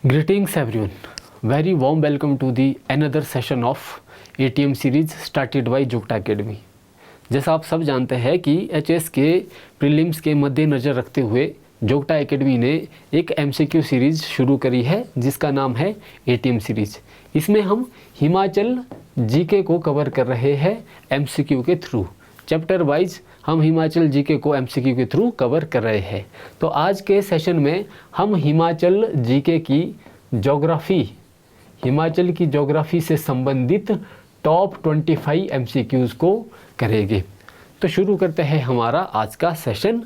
Greetings everyone, very warm welcome to the another session of ATM series started by जुगटा Academy। जैसा आप सब जानते हैं कि एचएस के प्रीलिम्स के मद्देनज़र रखते हुए जुगटा एकेडमी ने एक एमसीक्यू सीरीज़ शुरू करी है जिसका नाम है एटीएम सीरीज़। इसमें हम हिमाचल जीके को कवर कर रहे हैं एमसीक्यू के थ्रू। चैप्टर वाइज हम हिमाचल जीके को एमसीक्यू के थ्रू कवर कर रहे हैं। तो आज के सेशन में हम हिमाचल जीके की ज्योग्राफी, हिमाचल की ज्योग्राफी से संबंधित टॉप 25 एमसीक्यूज़ को करेंगे। तो शुरू करते हैं हमारा आज का session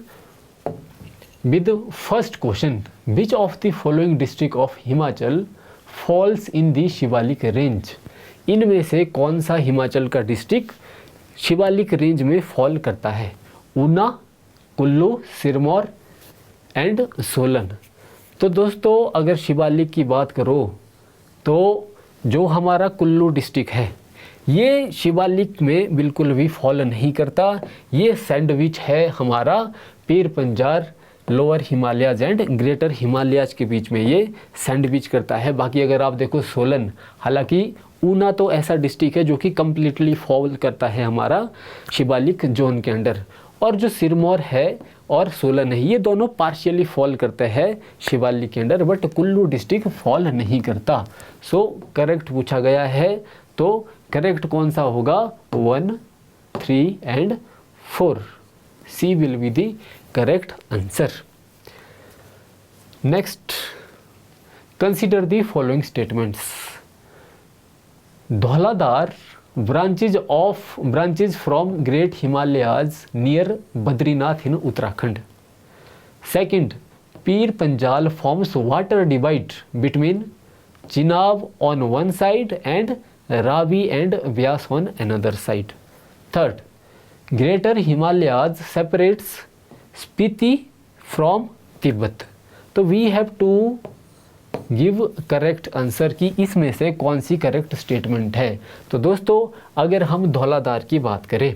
with first question. Which of the following district of Himachal falls in the Shivalik range? इनमें से कौन सा हिमाचल का डिस्ट्रिक्ट शिवालिक रेंज में फॉल करता है? ऊना, कुल्लू, सिरमौर एंड सोलन। तो दोस्तों अगर शिवालिक की बात करो तो जो हमारा कुल्लू डिस्ट्रिक्ट है ये शिवालिक में बिल्कुल भी फॉल नहीं करता। ये सैंडविच है हमारा Pir Panjal, lower Himalayas and greater Himalayas के बीच में ये सैंडविच करता है। बाकी अगर आप देखो सोलन, हालांकि ऊना तो ऐसा डिस्ट्रिक्ट है जो कि कम्प्लीटली फॉल करता है हमारा शिवालिक जोन के अंडर, और जो सिरमौर है और सोलन है ये दोनों पार्शियली फॉल करते हैं शिवालिक के under, but Kullu district fall नहीं करता। सो करेक्ट पूछा गया है, तो करेक्ट कौन सा होगा? 1, 3 and 4। C will be the correct answer. Next, consider the following statements. Dhauladhar branches from Great Himalayas near Badrinath in Uttarakhand. Second, Pir Panjal forms water divide between Chenab on one side and Ravi and Vyas on another side. Third, Greater Himalayas separates Spiti from Tibet. तो we have to give correct answer की इसमें से कौन C correct statement है। तो दोस्तों अगर हम धौलाधार की बात करें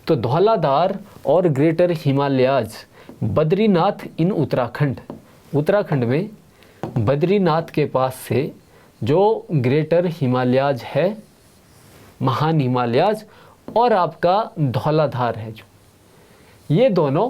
तो धौलाधार और ग्रेटर हिमालयाज बद्रीनाथ इन उत्तराखंड में बद्रीनाथ के पास से जो ग्रेटर हिमालयाज है, महान हिमालयाज, और आपका धौलाधार है, जो ये दोनों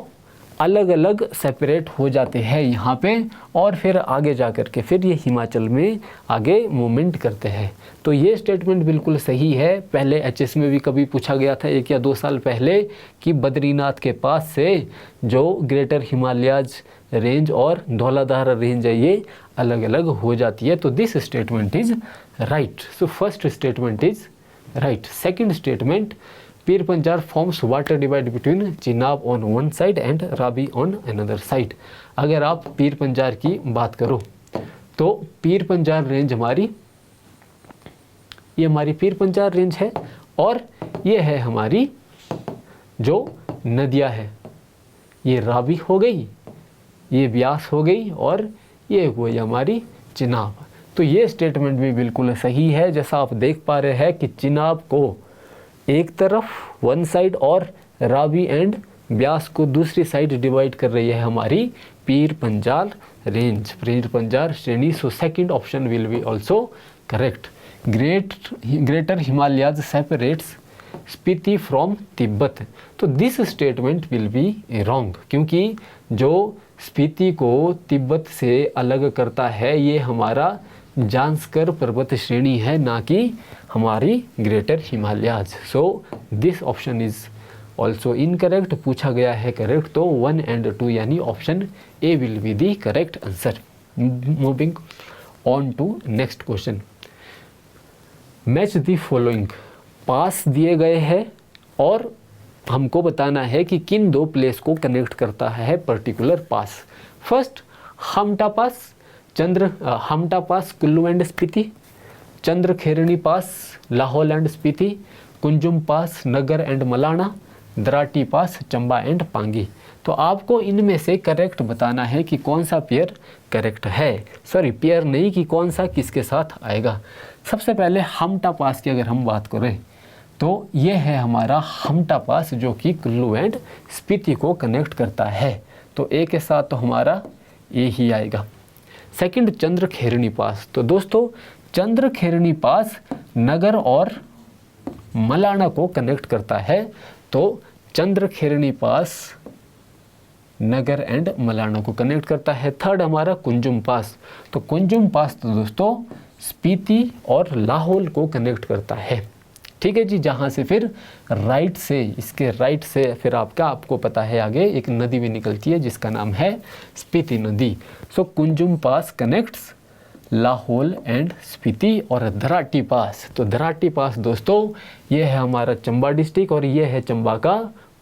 अलग अलग सेपरेट हो जाते हैं यहाँ पे, और फिर आगे जा कर के फिर ये हिमाचल में आगे मूवमेंट करते हैं। तो ये स्टेटमेंट बिल्कुल सही है। पहले एचएस में भी कभी पूछा गया था 1 या 2 साल पहले कि बद्रीनाथ के पास से जो ग्रेटर हिमालयाज रेंज और धौलाधार रेंज है ये अलग अलग हो जाती है। तो this statement is right. So first statement is right. Second statement, Pir Panjal forms water divide between Chenab on one side and Ravi on another side. अगर आप पीर पंजाल की बात करो तो पीर पंजाल रेंज ये हमारी पीर पंजाल रेंज है, और ये है हमारी जो नदियाँ है, ये रावी हो गई, ये व्यास हो गई, और ये हुई हमारी चिनाब। तो ये स्टेटमेंट भी बिल्कुल सही है। जैसा आप देख पा रहे हैं कि चिनाब को एक तरफ वन साइड और रावी एंड ब्यास को दूसरी साइड डिवाइड कर रही है हमारी पीर पंजाल रेंज, पीर पंजाल श्रेणी। So second option will be also correct. Greater Himalayas separates Spiti from Tibet. तो this statement will be wrong, क्योंकि जो स्पीति को तिब्बत से अलग करता है ये हमारा जांस्कर पर्वत श्रेणी है, ना कि हमारी greater Himalayas. So this option is also incorrect. पूछा गया है करेक्ट, तो 1 एंड 2 यानी option A will be the correct answer. Moving on to next question. Match the following. Pass दिए गए हैं और हमको बताना है कि किन 2 प्लेस को कनेक्ट करता है particular pass. First, Hamta pass, Hamta pass Kullu and Spiti, Chandrakhani pass Lahaul and Spiti, Kunzum pass Nagar and Malana, Darati pass Chamba and Pangi. तो आपको इनमें से करेक्ट बताना है कि कौन सा पेयर करेक्ट है। सॉरी, पेयर नहीं, कि कौन सा किसके साथ आएगा। सबसे पहले हमटा पास की अगर हम बात करें तो ये है हमारा हमटा पास जो कि कुल्लू एंड स्पीति को कनेक्ट करता है। तो ए के साथ तो हमारा ए ही आएगा। सेकंड चंद्रखेरणी पास। तो दोस्तों चंद्रखेरणी पास नगर और मलाना को कनेक्ट करता है। तो चंद्रखेरणी पास नगर एंड मलाना को कनेक्ट करता है। थर्ड हमारा कुंजुम पास। तो कुंजुम पास तो दोस्तों स्पीति और लाहौल को कनेक्ट करता है। ठीक है जी, जहाँ से फिर राइट से, इसके राइट से फिर आपको पता है आगे एक नदी भी निकलती है जिसका नाम है स्पीति नदी। सो कुंजुम पास कनेक्ट्स लाहौल एंड स्पीति। और धराटी पास, तो धराटी पास दोस्तों ये है हमारा चंबा डिस्ट्रिक्ट और ये है चंबा का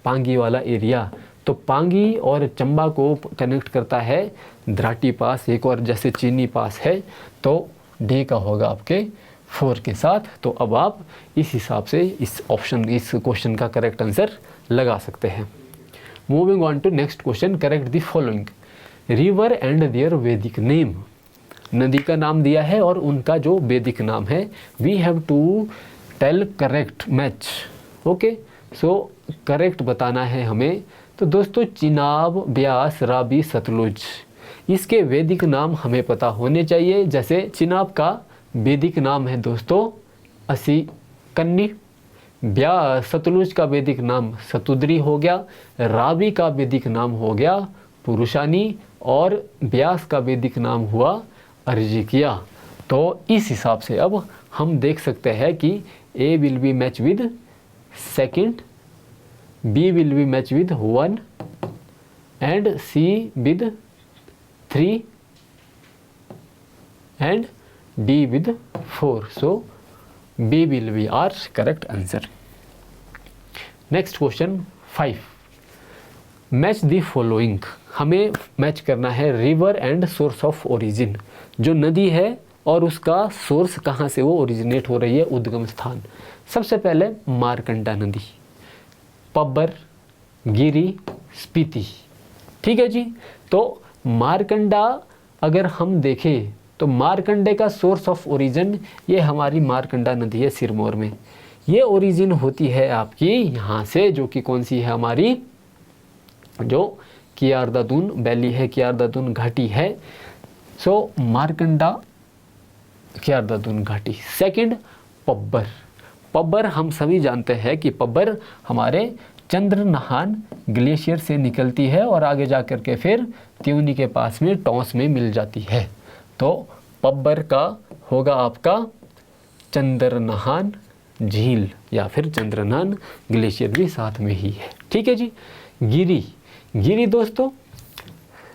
पांगी वाला एरिया। तो पांगी और चंबा को कनेक्ट करता है धराटी पास। एक और जैसे चीनी पास है, तो डी का होगा आपके 4 के साथ। तो अब आप इस हिसाब से इस क्वेश्चन का करेक्ट आंसर लगा सकते हैं। Moving on to next question, correct the following. River and their Vedic name. नदी का नाम दिया है और उनका जो वैदिक नाम है। We have to tell correct match. Okay, so correct बताना है हमें। तो दोस्तों चिनाब, ब्यास, रावी, सतलुज, इसके वैदिक नाम हमें पता होने चाहिए। जैसे चिनाब का वैदिक नाम है दोस्तों असीकन्नी, सतलुज का वैदिक नाम सतुद्री हो गया, रावी का वैदिक नाम हो गया पुरुषानी और ब्यास का वैदिक नाम हुआ अर्जिकिया। तो इस हिसाब से अब हम देख सकते हैं कि A will be match with second, B will be match with 1 and C with 3 and D with 4. So B will be our correct answer. Next question 5. Match the following. हमें मैच करना है river and source of origin. जो नदी है और उसका source कहाँ से वो ओरिजिनेट हो रही है, उद्गम स्थान। सबसे पहले मारकंडा नदी, पब्बर, गिरी, स्पीति। ठीक है जी। तो मारकंडा अगर हम देखें तो मारकंडे का सोर्स ऑफ ओरिजिन ये हमारी मारकंडा नदी है सिरमौर में। ये ओरिजिन होती है आपकी यहाँ से, जो कि कौन सी है हमारी, जो कियारदादून वैली है, कियारदादून घाटी है। सो मारकंडा कियारदादून घाटी। सेकंड पब्बर। पब्बर हम सभी जानते हैं कि पब्बर हमारे चंद्रनहान ग्लेशियर से निकलती है और आगे जा कर के फिर त्यूनी के पास में टॉस में मिल जाती है। तो पब्बर का होगा आपका चंद्रनहान झील या फिर चंद्रनहान ग्लेशियर भी साथ में ही है। ठीक है जी। गिरी, गिरी दोस्तों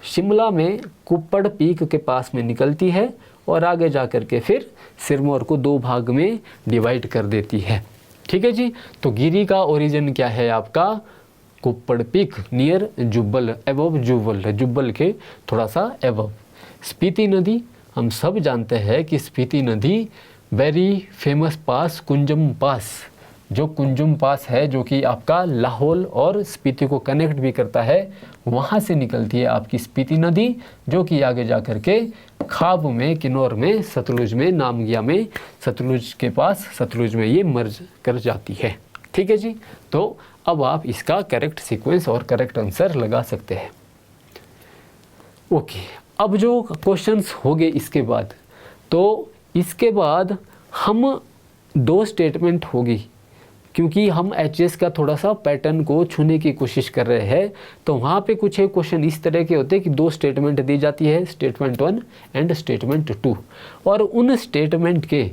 शिमला में कुप्पड़ पीक के पास में निकलती है और आगे जा कर के फिर सिरमौर को 2 भाग में डिवाइड कर देती है। ठीक है जी। तो गिरी का ओरिजिन क्या है आपका, Kuppar peak near Jubbal, above Jubbal, Jubbal के थोड़ा सा एबव। स्पीति नदी हम सब जानते हैं कि स्पीति नदी वेरी फेमस पास कुंजुम पास, जो कुंजुम पास है जो कि आपका लाहौल और स्पीति को कनेक्ट भी करता है, वहाँ से निकलती है आपकी स्पीति नदी, जो कि आगे जा कर के खाब में, किन्नौर में, सतलुज में, नामगिया में, सतलुज के पास, सतलुज में ये मर्ज कर जाती है। ठीक है जी। तो अब आप इसका करेक्ट सीक्वेंस और करेक्ट आंसर लगा सकते हैं। ओके, अब जो क्वेश्चंस हो गए इसके बाद, तो इसके बाद हम 2 स्टेटमेंट होगी, क्योंकि हम एचएस का थोड़ा सा पैटर्न को छूने की कोशिश कर रहे हैं। तो वहाँ पे कुछ एक क्वेश्चन इस तरह के होते हैं कि 2 स्टेटमेंट दी जाती है, स्टेटमेंट 1 एंड स्टेटमेंट 2, और उन स्टेटमेंट के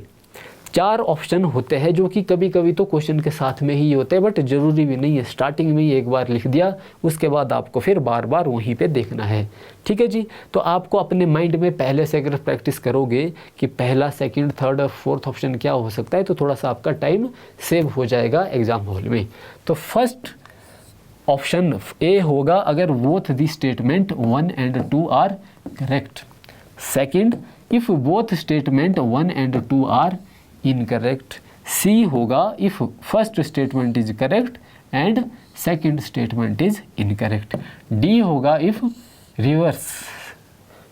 4 ऑप्शन होते हैं जो कि कभी कभी तो क्वेश्चन के साथ में ही होते हैं, बट ज़रूरी भी नहीं है। स्टार्टिंग में ही एक बार लिख दिया, उसके बाद आपको फिर बार बार वहीं पे देखना है। ठीक है जी। तो आपको अपने माइंड में पहले से अगर प्रैक्टिस करोगे कि पहला, सेकंड, थर्ड और फोर्थ ऑप्शन क्या हो सकता है, तो थोड़ा सा आपका टाइम सेव हो जाएगा एग्जाम हॉल में। तो फर्स्ट ऑप्शन ए होगा अगर both the statement 1 and 2 are correct. Second, if both statement 1 and 2 are incorrect. C होगा if first statement is correct and second statement is incorrect. D होगा if reverse,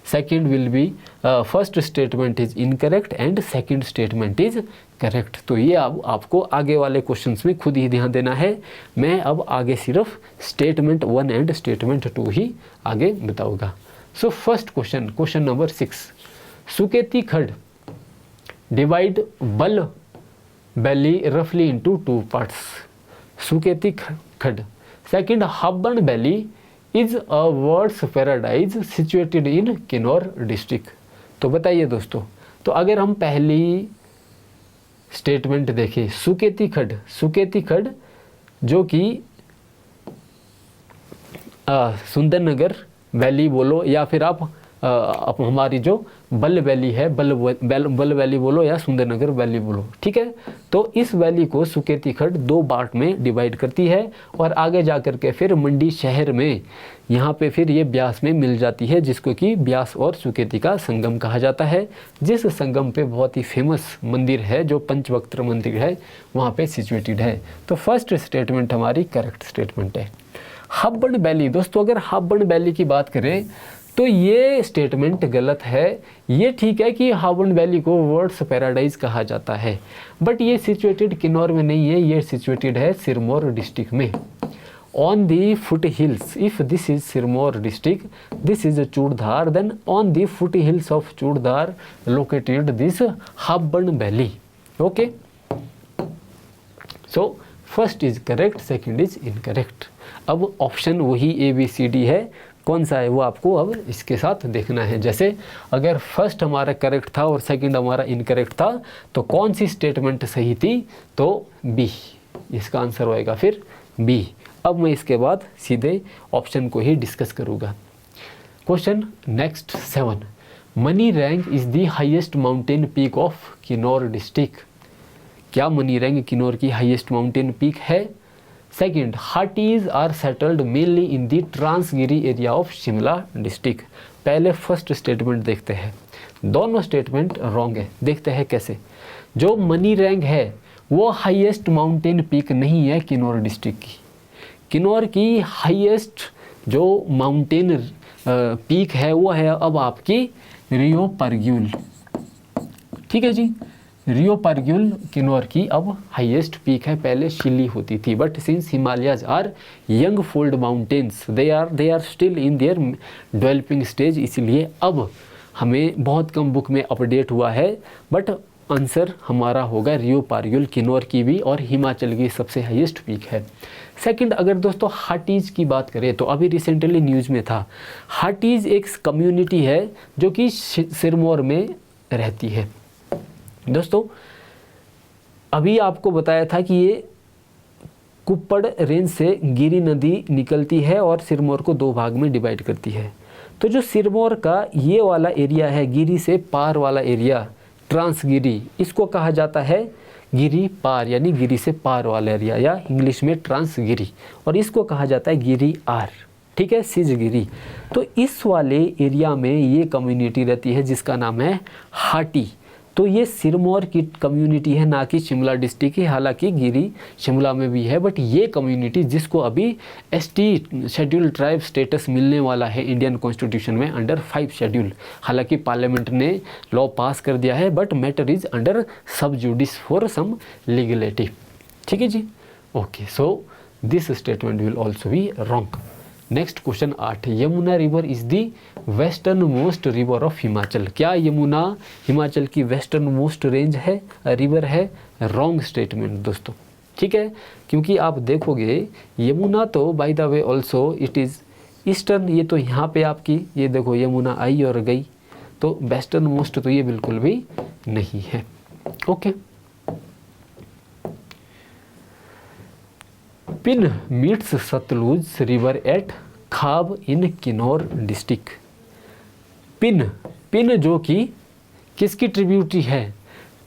second will be first statement is incorrect and second statement is correct. तो ये अब आपको आगे वाले questions में खुद ही ध्यान देना है। मैं अब आगे सिर्फ स्टेटमेंट 1 एंड स्टेटमेंट 2 ही आगे बताऊंगा। So first question, question number 6, Suketi खड डिवाइड बल वैली रफली इनटू 2 पार्ट्स। सुकेती खड। Second, Habban valley is a birds paradise situated in Kinnaur district. तो बताइए दोस्तों, तो अगर हम पहली स्टेटमेंट देखें, सुकेती खड जो कि सुंदरनगर वैली बोलो या फिर आप हमारी जो बल वैली है, बल वैली बोलो या सुंदरनगर वैली बोलो, ठीक है। तो इस वैली को सुकेती खड 2 पार्ट में डिवाइड करती है और आगे जाकर के फिर मंडी शहर में यहाँ पे फिर ये ब्यास में मिल जाती है, जिसको कि ब्यास और सुकेती का संगम कहा जाता है, जिस संगम पे बहुत ही फेमस मंदिर है जो पंचवक्त्र मंदिर है, वहाँ पे सिचुएटेड है। तो फर्स्ट स्टेटमेंट हमारी करेक्ट स्टेटमेंट है। हब्बन वैली, दोस्तों अगर हब्बन वैली की बात करें तो ये स्टेटमेंट गलत है। ये ठीक है कि हब्बन वैली को बर्ड्स पैराडाइज कहा जाता है, बट ये सिचुएटेड किन्नौर में नहीं है, ये सिचुएटेड है सिरमौर डिस्ट्रिक्ट में, on the foot hills. If this is Sirmaur district, this is Churdhar, then on the foot hills of Churdhar located this Habban valley. Okay, so first is correct, second is incorrect. अब option वही ABCD है, कौन सा है वो आपको अब इसके साथ देखना है। जैसे अगर फर्स्ट हमारा करेक्ट था और सेकंड हमारा इनकरेक्ट था, तो कौन सी स्टेटमेंट सही थी, तो B, इसका आंसर होएगा फिर B। अब मैं इसके बाद सीधे ऑप्शन को ही डिस्कस करूँगा। Question next 7, Manirang is the highest mountain peak of Kinnaur district. क्या मनी रैंक किन्नौर की हाईएस्ट माउंटेन पीक है? Second, Hatis are settled mainly in the Transgiri area of Shimla district. पहले फर्स्ट स्टेटमेंट देखते हैं, दोनों स्टेटमेंट रॉन्ग है। देखते हैं कैसे। जो मनी रैंक है वो हाईएस्ट माउंटेन पीक नहीं है किन्नौर डिस्ट्रिक्ट की। किन्नौर की हाईएस्ट जो माउंटेन पीक है वो है अब आपकी रियो परग्यूल, ठीक है जी। रियो परग्यूल किन्नौर की अब हाईएस्ट पीक है, पहले शिली होती थी, but since Himalayas are young fold mountains, they are still in their developing stage, इसलिए अब हमें बहुत कम बुक में अपडेट हुआ है, बट आंसर हमारा होगा रियो परग्यूल किन्नौर की भी और हिमाचल की सबसे हाईएस्ट पीक है। सेकंड, अगर दोस्तों हाटीज़ की बात करें तो अभी रिसेंटली न्यूज़ में था, हाटीज़ एक कम्युनिटी है जो कि सिरमौर में रहती है। दोस्तों अभी आपको बताया था कि ये कुप्पड़ रेंज से गिरी नदी निकलती है और सिरमौर को 2 भाग में डिवाइड करती है। तो जो सिरमौर का ये वाला एरिया है, गिरी से पार वाला एरिया, ट्रांसगिरी, इसको कहा जाता है गिरी पार, यानी गिरी से पार वाला एरिया, या इंग्लिश में ट्रांसगिरी, और इसको कहा जाता है गिरी आर, ठीक है, सिजगिरी। तो इस वाले एरिया में ये कम्युनिटी रहती है जिसका नाम है हाटी। तो ये सिरमौर की कम्युनिटी है, ना कि शिमला डिस्ट्रिक्ट की। हालांकि गिरी शिमला में भी है, बट ये कम्युनिटी जिसको अभी ST शेड्यूल ट्राइब स्टेटस मिलने वाला है इंडियन कॉन्स्टिट्यूशन में अंडर 5 शेड्यूल। हालांकि पार्लियामेंट ने लॉ पास कर दिया है, but matter is under sub जुडिस for some legality, ठीक है जी। Okay, so this statement will also be wrong. Next question 8, Yamuna river is the western most river of Himachal. क्या यमुना हिमाचल की वेस्टर्न मोस्ट रेंज है, रिवर है? रॉन्ग स्टेटमेंट दोस्तों, ठीक है, क्योंकि आप देखोगे यमुना तो by the way also it is eastern. ये तो यहाँ पे आपकी ये देखो यमुना आई और गई, तो वेस्टर्न मोस्ट तो ये बिल्कुल भी नहीं है। Okay, Pin meets Sutlej river at Khab in Kinnaur district. Pin जो कि किसकी ट्रिब्यूटरी है?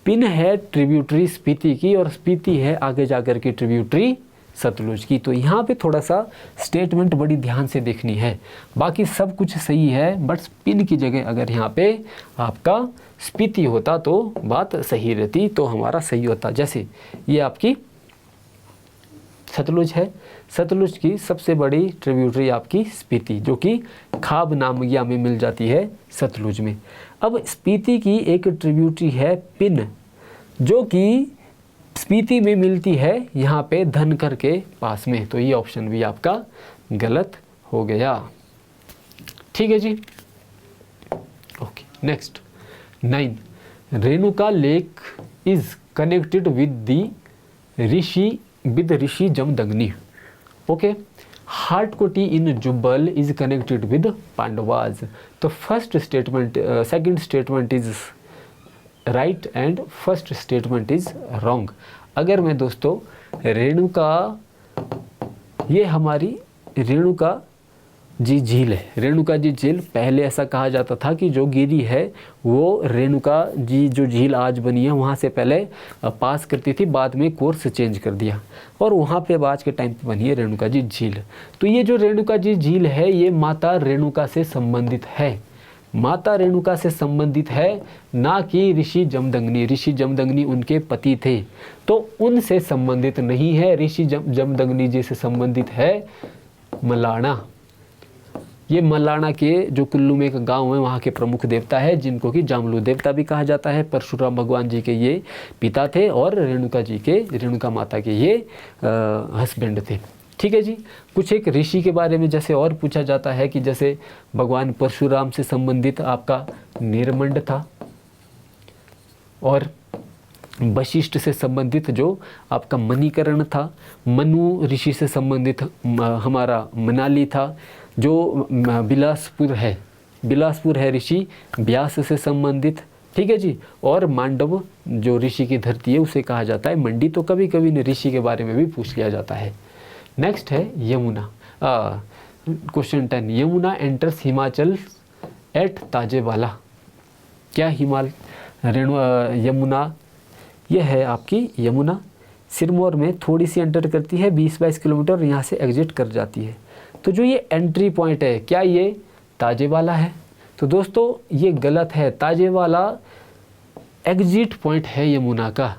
पिन है ट्रिब्यूटरी स्पीति की, और स्पीति है आगे जाकर की ट्रिब्यूटरी सतलुज की। तो यहाँ पे थोड़ा सा स्टेटमेंट बड़ी ध्यान से देखनी है। बाकी सब कुछ सही है, बट पिन की जगह अगर यहाँ पे आपका स्पीति होता तो बात सही रहती, तो हमारा सही होता। जैसे ये आपकी सतलुज है, सतलुज की सबसे बड़ी ट्रिब्यूटरी आपकी स्पीति, जो कि खाब नामगिया में मिल जाती है सतलुज में। अब स्पीति की एक ट्रिब्यूटरी है पिन, जो कि स्पीति में मिलती है यहाँ पे धनकर के पास में। तो ये ऑप्शन भी आपका गलत हो गया, ठीक है जी। Okay, next 9. Renuka lake is connected with Rishi Jamadagni. Okay. Hatkoti in Jubbal is connected with Pandavas. तो first statement, second statement is right and first statement is wrong. अगर मैं दोस्तों रेणुका, ये हमारी रेणुका जी झील है. रेणुका जी झील, पहले ऐसा कहा जाता था कि जो गिरी है वो रेणुका जी जो झील आज बनी है वहाँ से पहले पास करती थी, बाद में कोर्स चेंज कर दिया और वहाँ पे आज के टाइम पे बनी है रेणुका जी झील. तो ये जो रेणुका जी झील है ये माता रेणुका से संबंधित है, माता रेणुका से संबंधित है, ना कि ऋषि जमदग्नि. ऋषि जमदग्नि उनके पति थे तो उनसे संबंधित नहीं है. ऋषि जमदग्नि जी से संबंधित है मलाना. ये मलाना के जो कुल्लू में एक गांव है वहाँ के प्रमुख देवता है जिनको कि जामलू देवता भी कहा जाता है. परशुराम भगवान जी के ये पिता थे और रेणुका जी के, रेणुका माता के ये हस्बैंड थे. ठीक है जी. कुछ एक ऋषि के बारे में जैसे और पूछा जाता है कि जैसे भगवान परशुराम से संबंधित आपका निर्मंड था और वशिष्ठ से संबंधित जो आपका मणिकर्ण था, मनु ऋषि से संबंधित हमारा मनाली था, जो बिलासपुर है ऋषि व्यास से संबंधित. ठीक है जी. और मांडव जो ऋषि की धरती है उसे कहा जाता है मंडी. तो कभी कभी ऋषि के बारे में भी पूछ लिया जाता है. नेक्स्ट है Yamuna. Question 10. Yamuna enters Himachal at Tajewala. क्या यमुना, यह है आपकी यमुना सिरमौर में थोड़ी सी एंटर करती है 20-22 किलोमीटर, यहाँ से एग्जिट कर जाती है. तो जो ये एंट्री पॉइंट है क्या ये ताजेवाला है? तो दोस्तों ये गलत है. ताजेवाला एग्जिट पॉइंट है यमुना का.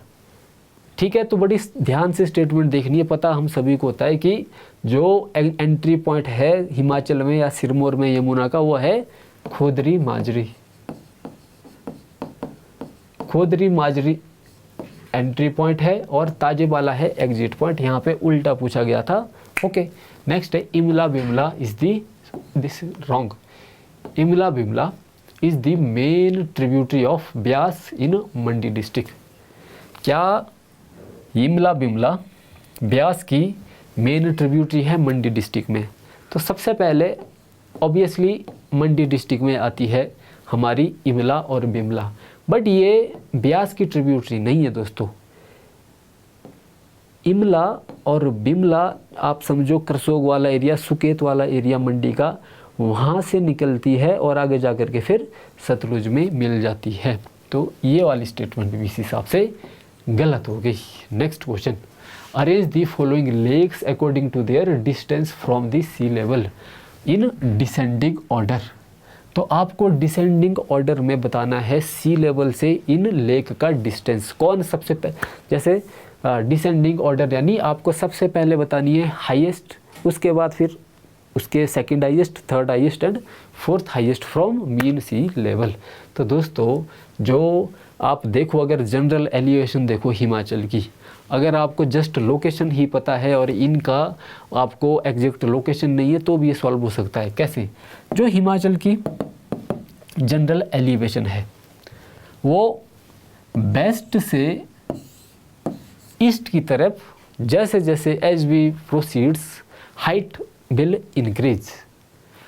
ठीक है. तो बड़ी ध्यान से स्टेटमेंट देखनी है. पता हम सभी को होता है कि जो एंट्री पॉइंट है हिमाचल में या सिरमौर में यमुना का वो है खोदरी माजरी. खोदरी माजरी एंट्री पॉइंट है और ताजेवाला है एग्जिट पॉइंट. यहाँ पे उल्टा पूछा गया था. ओके. नेक्स्ट है Imla Bimla is this wrong. Imla Bimla is the main tributary of Beas in Mandi district. क्या इमला बिमला ब्यास की मेन ट्रिब्यूटरी है मंडी डिस्ट्रिक्ट में? तो सबसे पहले ऑब्वियसली मंडी डिस्ट्रिक्ट में आती है हमारी इमला और बिमला, बट ये ब्यास की ट्रिब्यूटरी नहीं है दोस्तों. इमला और बिमला आप समझो करसोग वाला एरिया, सुकेत वाला एरिया मंडी का, वहाँ से निकलती है और आगे जाकर के फिर सतलुज में मिल जाती है. तो ये वाली स्टेटमेंट भी इस हिसाब से गलत हो गई. Next question. Arrange the following lakes according to their distance from the sea level in descending order. तो आपको डिसेंडिंग ऑर्डर में बताना है सी लेवल से इन लेक का डिस्टेंस. कौन सबसे जैसे डिसेंडिंग ऑर्डर यानी आपको सबसे पहले बतानी है हाईएस्ट, उसके बाद फिर उसके second highest, third highest and fourth highest from mean sea level. तो दोस्तों जो आप देखो, अगर जनरल एलिवेशन देखो हिमाचल की, अगर आपको जस्ट लोकेशन ही पता है और इनका आपको एग्जैक्ट लोकेशन नहीं है तो भी ये सॉल्व हो सकता है. कैसे? जो हिमाचल की जनरल एलिवेशन है वो वेस्ट से ईस्ट की तरफ जैसे जैसे as we proceeds height will increase.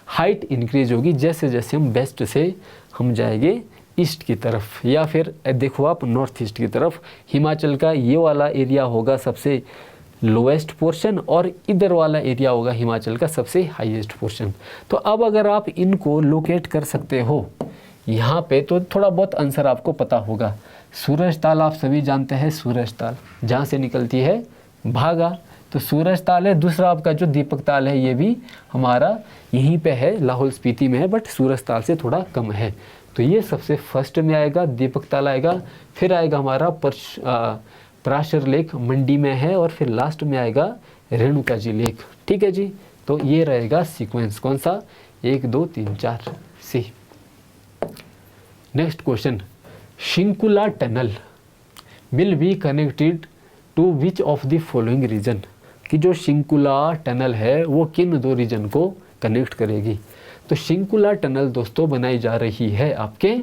Height increase होगी जैसे जैसे हम वेस्ट से हम जाएंगे ईस्ट की तरफ, या फिर देखो आप नॉर्थ ईस्ट की तरफ. हिमाचल का ये वाला एरिया होगा सबसे लोएस्ट पोर्शन और इधर वाला एरिया होगा हिमाचल का सबसे हाईएस्ट पोर्शन. तो अब अगर आप इनको लोकेट कर सकते हो यहाँ पे तो थोड़ा बहुत आंसर आपको पता होगा. सूरज ताल आप सभी जानते हैं, सूरज ताल जहाँ से निकलती है भागा, तो सूरज ताल है. दूसरा आपका जो दीपक ताल है ये भी हमारा यहीं पे है, लाहौल स्पीति में है, बट सूरज ताल से थोड़ा कम है. तो ये सबसे फर्स्ट में आएगा, दीपक ताल आएगा, फिर आएगा हमारा पराशर लेक मंडी में है, और फिर लास्ट में आएगा रेणुका जी लेक. ठीक है जी. तो ये रहेगा सीक्वेंस. कौन सा? 1 2 3 4 C. Next question. Shinkula tunnel will be connected to which of the following region. कि जो शिंकुला टनल है वो किन दो रीजन को कनेक्ट करेगी? तो शिंकुला टनल दोस्तों बनाई जा रही है आपके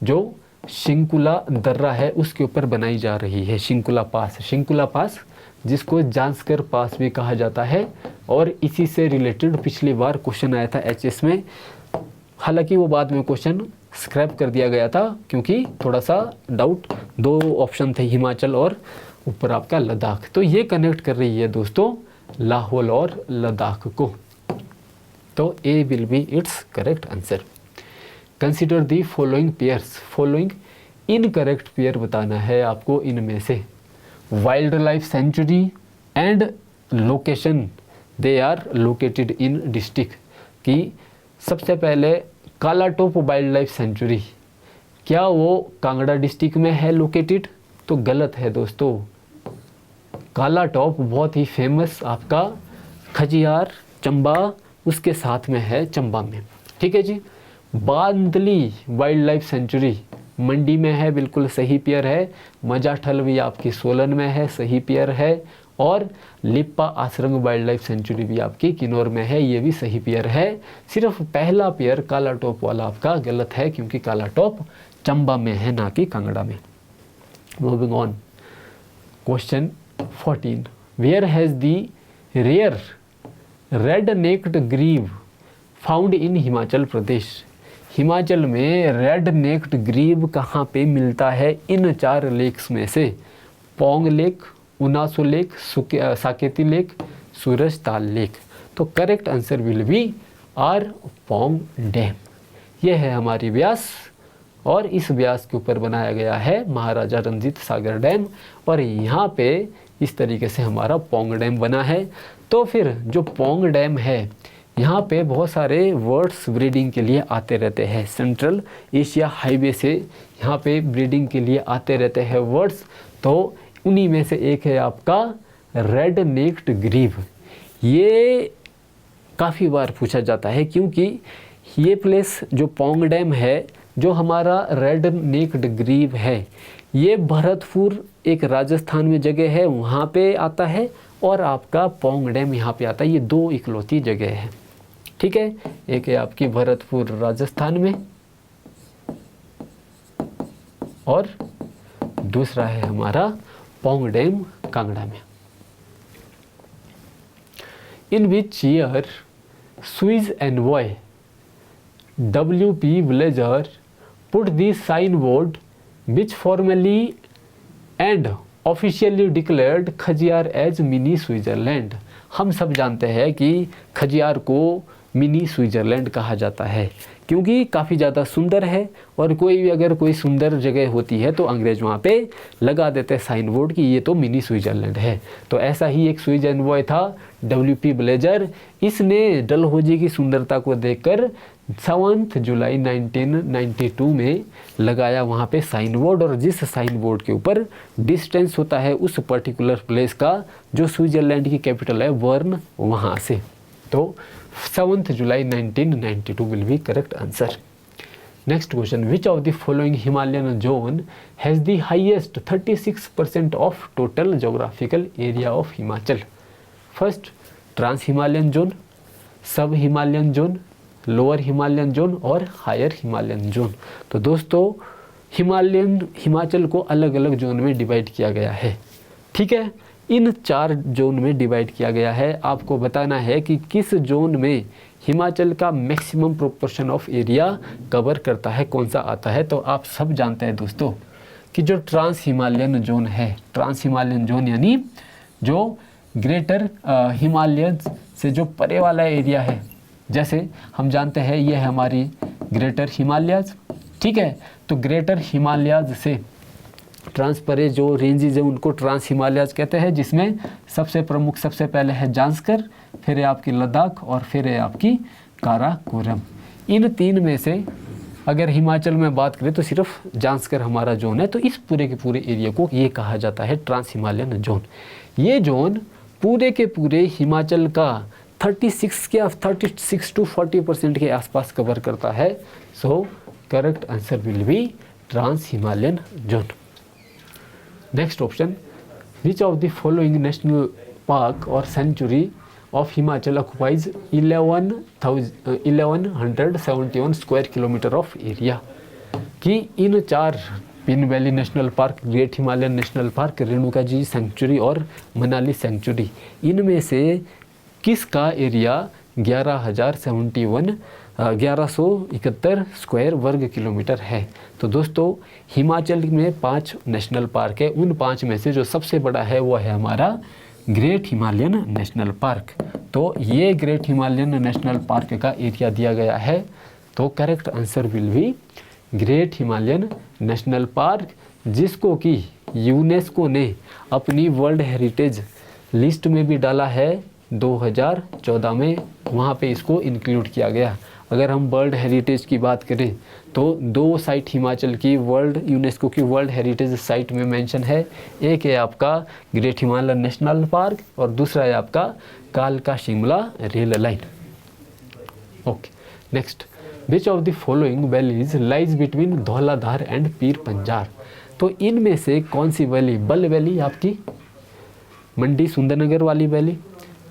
जो शिंकुला दर्रा है उसके ऊपर बनाई जा रही है। शिंकुला पास जिसको जांस्कर पास भी कहा जाता है, और इसी से रिलेटेड पिछली बार क्वेश्चन आया था एचएस में। हालांकि वो बाद में क्वेश्चन स्क्रैप कर दिया गया था क्योंकि थोड़ा सा डाउट, 2 ऑप्शन थे, हिमाचल और ऊपर आपका लद्दाख। तो ये कनेक्ट कर रही है दोस्तों लाहौल और लद्दाख को। तो A will be its correct answer. Consider the following pairs, following incorrect pair बताना है आपको इनमें से। Wild life sanctuary and location, they are located in district. कि सबसे पहले कालाटोप वाइल्ड लाइफ सेंचुरी, क्या वो कांगड़ा डिस्ट्रिक्ट में है लोकेटेड? तो गलत है दोस्तों। कालाटॉप बहुत ही फेमस आपका खजियार चंबा उसके साथ में है, चंबा में, ठीक है जी। बांदली वाइल्ड लाइफ सेंचुरी मंडी में है, बिल्कुल सही पेयर है। मजाठल भी आपकी सोलन में है, सही पेयर है। और Lippa Asrang wild life century भी आपकी किन्नौर में है, ये भी सही पेयर है। सिर्फ पहला पेयर कालाटॉप वाला आपका गलत है क्योंकि कालाटॉप चंबा में है, ना कि कांगड़ा में। Moving on, question 14, where has the rare red necked grebe found in Himachal Pradesh. Himachal में रेड नेक्ड ग्रीव कहाँ पे मिलता है इन 4 लेक्स में से? पौंग लेक, उनासो lake, Saketi lake, Surajtal lake. तो correct answer will be are Pong dam. यह है हमारी व्यास, और इस व्यास के ऊपर बनाया गया है महाराजा रंजीत सागर डैम, और यहाँ पे इस तरीके से हमारा पौंग डैम बना है। तो फिर जो पौंग डैम है यहाँ पे बहुत सारे वर्ड्स ब्रीडिंग के लिए आते रहते हैं। सेंट्रल एशिया हाईवे से यहाँ पे ब्रीडिंग के लिए आते रहते हैं वर्ड्स, तो उन्हीं में से एक है आपका रेड नेक्ड ग्रीव। ये काफ़ी बार पूछा जाता है क्योंकि ये प्लेस जो पौंग डैम है, जो हमारा रेड नेक्ड ग्रीव है, ये भरतपुर एक राजस्थान में जगह है, वहाँ पे आता है, और आपका पौंग डैम यहाँ पे आता है। ये 2 इकलौती जगह है, ठीक है। एक है आपकी भरतपुर राजस्थान में, और दूसरा है हमारा पौंग डैम कांगड़ा में। In which year Swiss envoy W.P. Blazer put the signboard which formally and officially declared Khajjiar as mini Switzerland. हम सब जानते हैं कि खजियार को मिनी स्विट्जरलैंड कहा जाता है क्योंकि काफ़ी ज़्यादा सुंदर है, और कोई भी अगर कोई सुंदर जगह होती है तो अंग्रेज वहाँ पे लगा देते हैं साइन बोर्ड कि ये तो मिनी स्विट्जरलैंड है। तो ऐसा ही एक स्विस एनवॉय था W.P. ब्लेजर। इसने डलहौजी की सुंदरता को देखकर 7 जुलाई 1992 में लगाया वहाँ पे साइन बोर्ड, और जिस साइन बोर्ड के ऊपर डिस्टेंस होता है उस पर्टिकुलर प्लेस का जो स्विट्जरलैंड की कैपिटल है बर्न, वहाँ से। तो 7 July 1992 will be correct answer. Next question, which of the following Himalayan zone has the highest 36% of total geographical area of Himachal? First, trans Himalayan zone, sub Himalayan zone, lower Himalayan zone और higher Himalayan zone. तो दोस्तों हिमाचल को अलग अलग zone में divide किया गया है, ठीक है। इन 4 जोन में डिवाइड किया गया है। आपको बताना है कि किस जोन में हिमाचल का maximum proportion of area cover करता है, कौन सा आता है। तो आप सब जानते हैं दोस्तों कि जो ट्रांस हिमालयन जोन है, ट्रांस हिमालयन जोन यानी जो ग्रेटर हिमालयन से जो परे वाला एरिया है, जैसे हम जानते हैं ये है हमारी ग्रेटर हिमालयाज, ठीक है। तो ग्रेटर हिमालयाज से ट्रांस परे जो रेंजेज है उनको ट्रांस हिमालयाज कहते हैं, जिसमें सबसे प्रमुख सबसे पहले है जांस्कर, फिर है आपकी लद्दाख और फिर है आपकी काराकोरम। इन 3 में से अगर हिमाचल में बात करें तो सिर्फ जांस्कर हमारा जोन है। तो इस पूरे के पूरे एरिया को ये कहा जाता है ट्रांस हिमालयन जोन। ये जोन पूरे के पूरे हिमाचल का 36 to 40% के आसपास कवर करता है। So correct answer will be trans Himalayan zone. Next option, which of the following national park और sanctuary of Himachal occupies 1171 square kilometre of area? कि इन 4 Pin valley national park, great Himalayan national park, Renuka ji sanctuary और Manali century, इनमें से किसका area 1171 square वर्ग kilometre है? तो दोस्तों हिमाचल में 5 नेशनल पार्क है, उन 5 में से जो सबसे बड़ा है वो है हमारा ग्रेट हिमालयन नेशनल पार्क। तो ये ग्रेट हिमालयन नेशनल पार्क का एरिया दिया गया है, तो correct answer will be great Himalayan national park, जिसको कि यूनेस्को ने अपनी वर्ल्ड हेरिटेज लिस्ट में भी डाला है 2014 में, वहाँ पे इसको इंक्लूड किया गया। अगर हम वर्ल्ड हेरिटेज की बात करें तो 2 साइट हिमाचल की यूनेस्को की वर्ल्ड हेरिटेज साइट में मेंशन है। एक है आपका ग्रेट हिमालयन नेशनल पार्क और दूसरा है आपका कालका Shimla rail line. Okay, next, which of the following valleys lies between Dhauladhar and पीर पंजार? तो इनमें से कौन सी वैली? बल वैली आपकी, मंडी सुंदरनगर वाली वैली,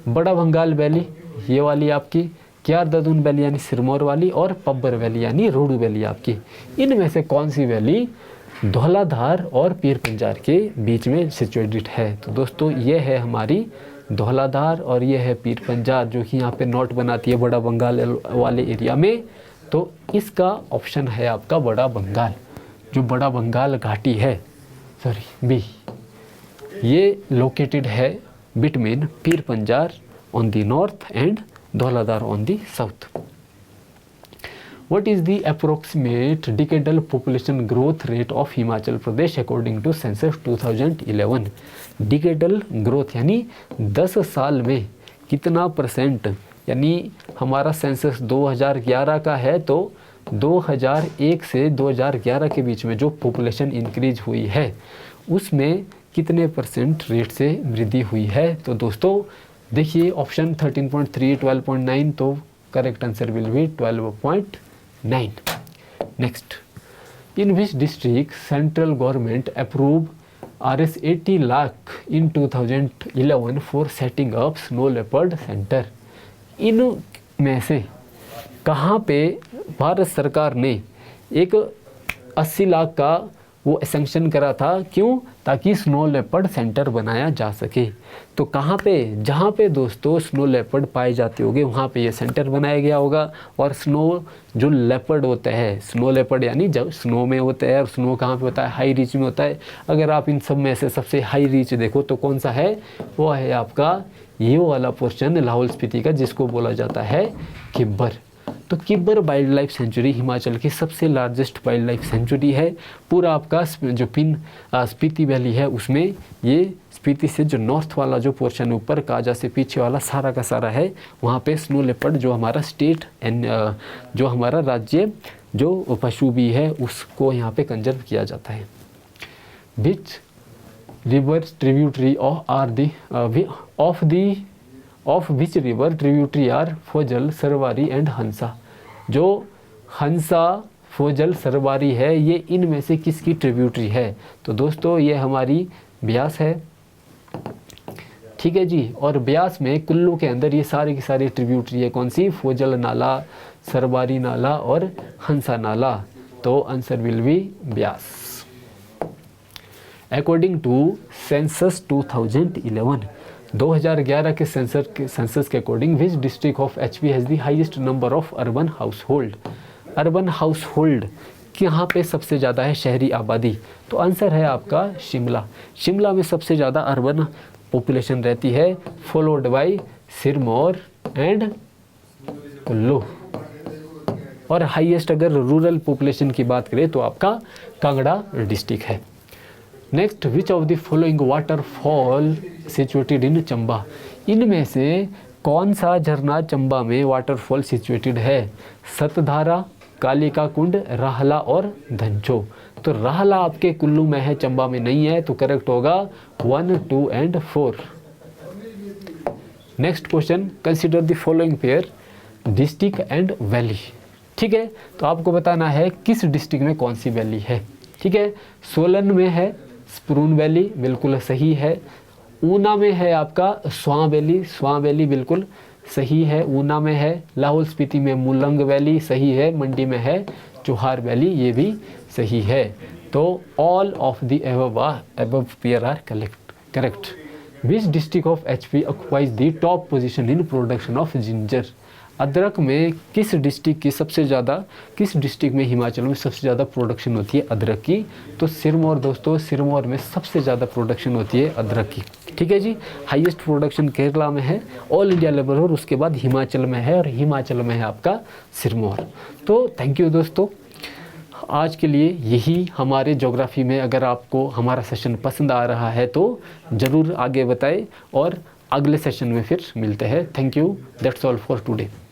बड़ा भंगाल वैली ये वाली आपकी, क्यार ददून वैली यानी सिरमौर वाली, और पब्बर वैली यानी रोडू वैली आपकी। इनमें से कौन सी वैली धौलाधार और पीर पंजार के बीच में सिचुएटेड है? तो दोस्तों ये है हमारी धौलाधार और ये है पीर पंजार, जो कि यहाँ पे नोट बनाती है बड़ा बंगाल वाले एरिया में। तो इसका ऑप्शन है आपका बड़ा बंगाल, जो बड़ा बंगाल घाटी है, सॉरी बी, ये लोकेटेड है between Pir Panjal on the north and Dhauladhar on the south. What is the approximate decadal population growth rate of Himachal Pradesh according to census 2011? decadal growth यानी 10 साल में कितना %, यानी हमारा सेंसस 2011 का है, तो 2001 से 2011 के बीच में जो पॉपुलेशन इंक्रीज हुई है उसमें कितने % रेट से वृद्धि हुई है? तो दोस्तों देखिए ऑप्शन 13.3, 12.9, तो correct answer will be 12.9। Next, in which district central government approve Rs 80 lakh in 2011 for setting up snow leopard centre? इन में से कहाँ पे भारत सरकार ने एक 80 लाख का वो सैंक्शन करा था? क्यों? ताकि स्नो लेपर्ड सेंटर बनाया जा सके। तो कहाँ पे? जहाँ पे दोस्तों स्नो लेपर्ड पाए जाते होंगे वहाँ पे ये सेंटर बनाया गया होगा। और स्नो जो लेपर्ड होता है, स्नो लेपर्ड यानी जब स्नो में होता है, और स्नो कहाँ पे होता है? हाई रीच में होता है। अगर आप इन सब में से सबसे हाई रीच देखो तो कौन सा है? वो है आपका ये वाला पोर्शन लाहौल स्पीति का, जिसको बोला जाता है किब्बर। तो Kibber wild life century Himachal की सबसे लार्जेस्ट वाइल्ड लाइफ सेंचुरी है। पूरा आपका जो स्पीति वैली है उसमें ये स्पीति से जो नॉर्थ वाला जो पोर्शन ऊपर काजा से पीछे वाला सारा का सारा है, वहाँ पे स्नो लेपर्ड जो हमारा स्टेट एंड जो हमारा राज्य जो पशु भी है उसको यहाँ पे कंजर्व किया जाता है। Which river tributary of which river tributary are Phojal, Sarwari and Hansa? जो हंसा, फोजल, सरवारी है, ये इनमें से किसकी ट्रिब्यूटरी है? तो दोस्तों ये हमारी ब्यास है, ठीक है जी। और ब्यास में कुल्लू के अंदर ये सारी की सारी ट्रिब्यूटरी है। कौन सी? फोजल नाला, सरवारी नाला और हंसा नाला। तो answer will be Beas. According to census 2011 के सेंसस के according which district of HP has the highest number of urban household? Urban household यहाँ पे सबसे ज़्यादा है शहरी आबादी। तो आंसर है आपका शिमला। शिमला में सबसे ज़्यादा अर्बन पॉपुलेशन रहती है, followed by Sirmaur and Kullu. और हाईएस्ट अगर रूरल पॉपुलेशन की बात करें तो आपका कांगड़ा डिस्ट्रिक्ट है। Next, which of the following waterfall situated in Chamba? इनमें से कौन सा झरना चंबा में वाटरफॉल सिचुएटेड है? सतधारा, कालिका कुंड, राहला और धंचो। तो राहला आपके कुल्लू में है, चंबा में नहीं है, तो करेक्ट होगा 1, 2 and 4। Next question, consider the following pair district and valley. ठीक है, तो आपको बताना है किस डिस्ट्रिक्ट में कौन सी वैली है। ठीक है, सोलन में है स्प्रून वैली, बिल्कुल सही है। ऊना में है आपका स्वां वैली बिल्कुल सही है, ऊना में है। लाहौल स्पीति में मुलंग वैली सही है। मंडी में है चुहार वैली, ये भी सही है। तो all of the above pair are correct. Which district of HP occupies the top position in production of ginger? अदरक में किस डिस्ट्रिक्ट में हिमाचल में सबसे ज़्यादा प्रोडक्शन होती है अदरक की? तो सिरमौर दोस्तों, सिरमौर में सबसे ज़्यादा प्रोडक्शन होती है अदरक की। ठीक है जी। हाईएस्ट प्रोडक्शन केरला में है ऑल इंडिया लेवल, और उसके बाद हिमाचल में है, और हिमाचल में है आपका सिरमौर। तो थैंक यू दोस्तों, आज के लिए यही हमारे ज्योग्राफी में। अगर आपको हमारा सेशन पसंद आ रहा है तो ज़रूर आगे बताएं, और अगले सेशन में फिर मिलते हैं। Thank you, that's all for today.